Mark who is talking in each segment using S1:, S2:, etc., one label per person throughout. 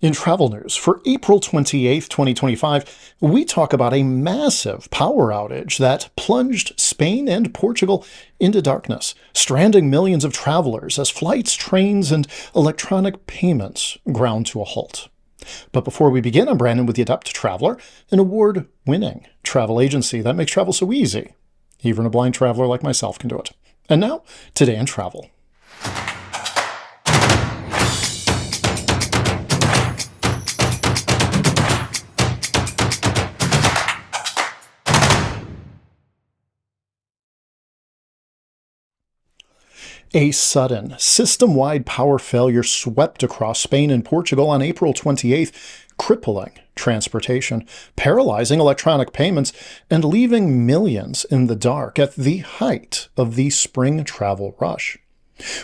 S1: In travel news for April 28th, 2025, we talk about a massive power outage that plunged Spain and Portugal into darkness, stranding millions of travelers as flights, trains, and electronic payments ground to a halt. But before we begin, I'm Brandon with the Adept Traveler, an award-winning travel agency that makes travel so easy. Even a blind traveler like myself can do it. And now, today in travel. A sudden, system-wide power failure swept across Spain and Portugal on April 28th, crippling transportation, paralyzing electronic payments, and leaving millions in the dark at the height of the spring travel rush.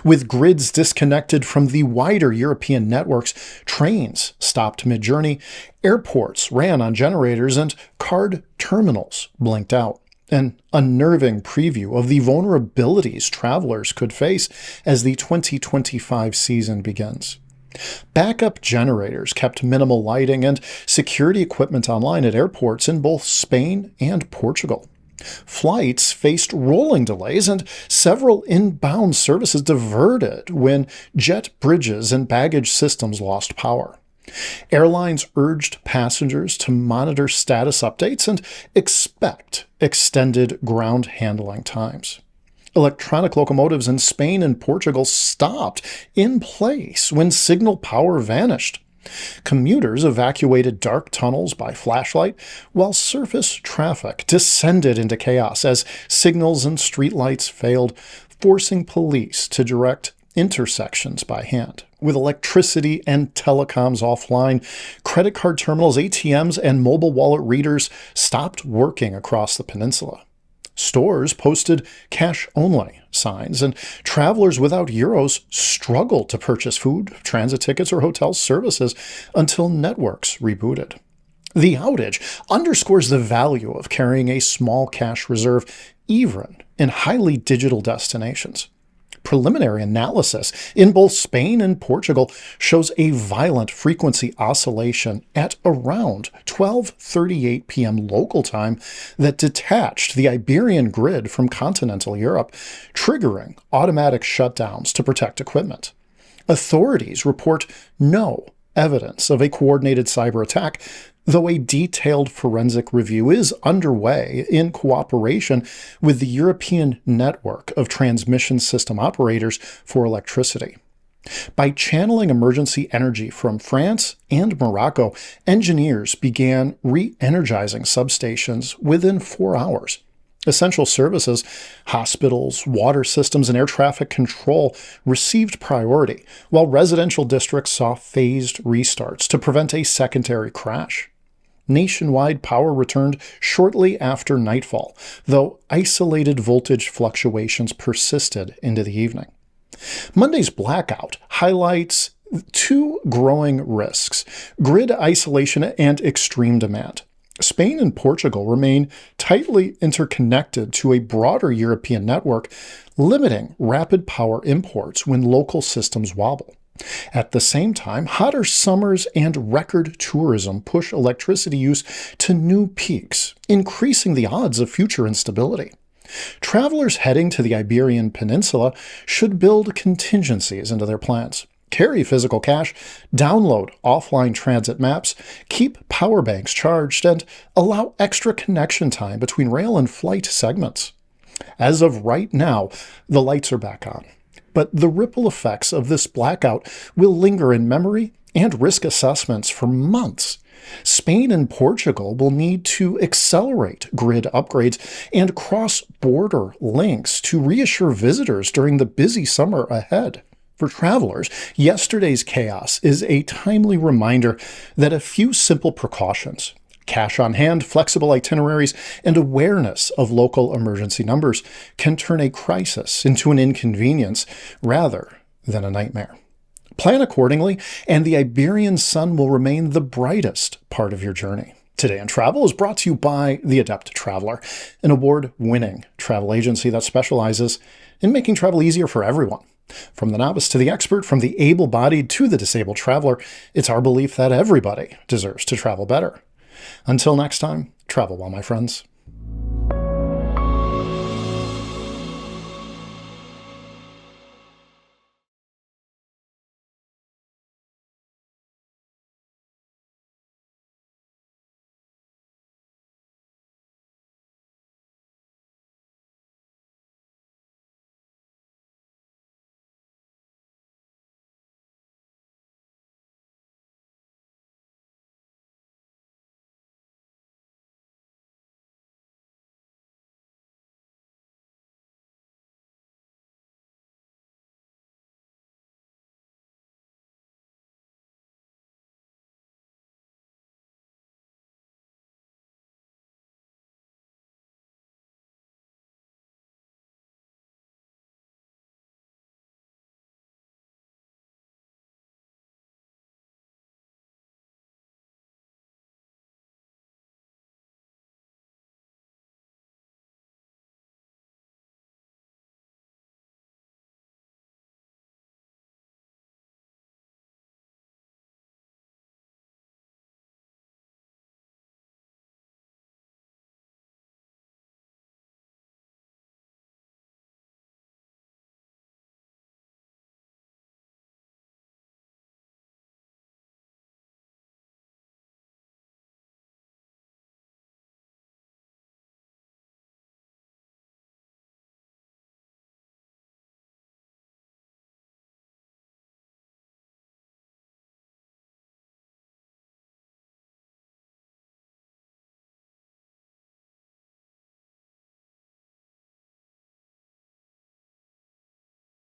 S1: With grids disconnected from the wider European networks, trains stopped mid-journey, airports ran on generators, and card terminals blinked out. An unnerving preview of the vulnerabilities travelers could face as the 2025 season begins. Backup generators kept minimal lighting and security equipment online at airports in both Spain and Portugal. Flights faced rolling delays and several inbound services diverted when jet bridges and baggage systems lost power. Airlines urged passengers to monitor status updates and expect extended ground handling times. Electronic locomotives in Spain and Portugal stopped in place when signal power vanished. Commuters evacuated dark tunnels by flashlight, while surface traffic descended into chaos as signals and streetlights failed, forcing police to direct intersections by hand. With electricity and telecoms offline, credit card terminals, ATMs, and mobile wallet readers stopped working across the peninsula. Stores posted cash-only signs, and travelers without euros struggled to purchase food, transit tickets, or hotel services until networks rebooted. The outage underscores the value of carrying a small cash reserve, even in highly digital destinations. Preliminary analysis in both Spain and Portugal shows a violent frequency oscillation at around 12:38 p.m. local time that detached the Iberian grid from continental Europe, triggering automatic shutdowns to protect equipment. Authorities report no evidence of a coordinated cyber attack, though a detailed forensic review is underway in cooperation with the European Network of Transmission System Operators for Electricity. By channeling emergency energy from France and Morocco, engineers began re-energizing substations within 4 hours. Essential services, hospitals, water systems, and air traffic control received priority, while residential districts saw phased restarts to prevent a secondary crash. Nationwide power returned shortly after nightfall, though isolated voltage fluctuations persisted into the evening. Monday's blackout highlights two growing risks: grid isolation and extreme demand. Spain and Portugal remain tightly interconnected to a broader European network, limiting rapid power imports when local systems wobble. At the same time, hotter summers and record tourism push electricity use to new peaks, increasing the odds of future instability. Travelers heading to the Iberian Peninsula should build contingencies into their plans. Carry physical cash, download offline transit maps, keep power banks charged, and allow extra connection time between rail and flight segments. As of right now, the lights are back on, but the ripple effects of this blackout will linger in memory and risk assessments for months. Spain and Portugal will need to accelerate grid upgrades and cross-border links to reassure visitors during the busy summer ahead. For travelers, yesterday's chaos is a timely reminder that a few simple precautions, cash on hand, flexible itineraries, and awareness of local emergency numbers can turn a crisis into an inconvenience rather than a nightmare. Plan accordingly, and the Iberian sun will remain the brightest part of your journey. Today in Travel is brought to you by the Adept Traveler, an award-winning travel agency that specializes in making travel easier for everyone. From the novice to the expert, from the able-bodied to the disabled traveler, it's our belief that everybody deserves to travel better. Until next time, travel well, my friends.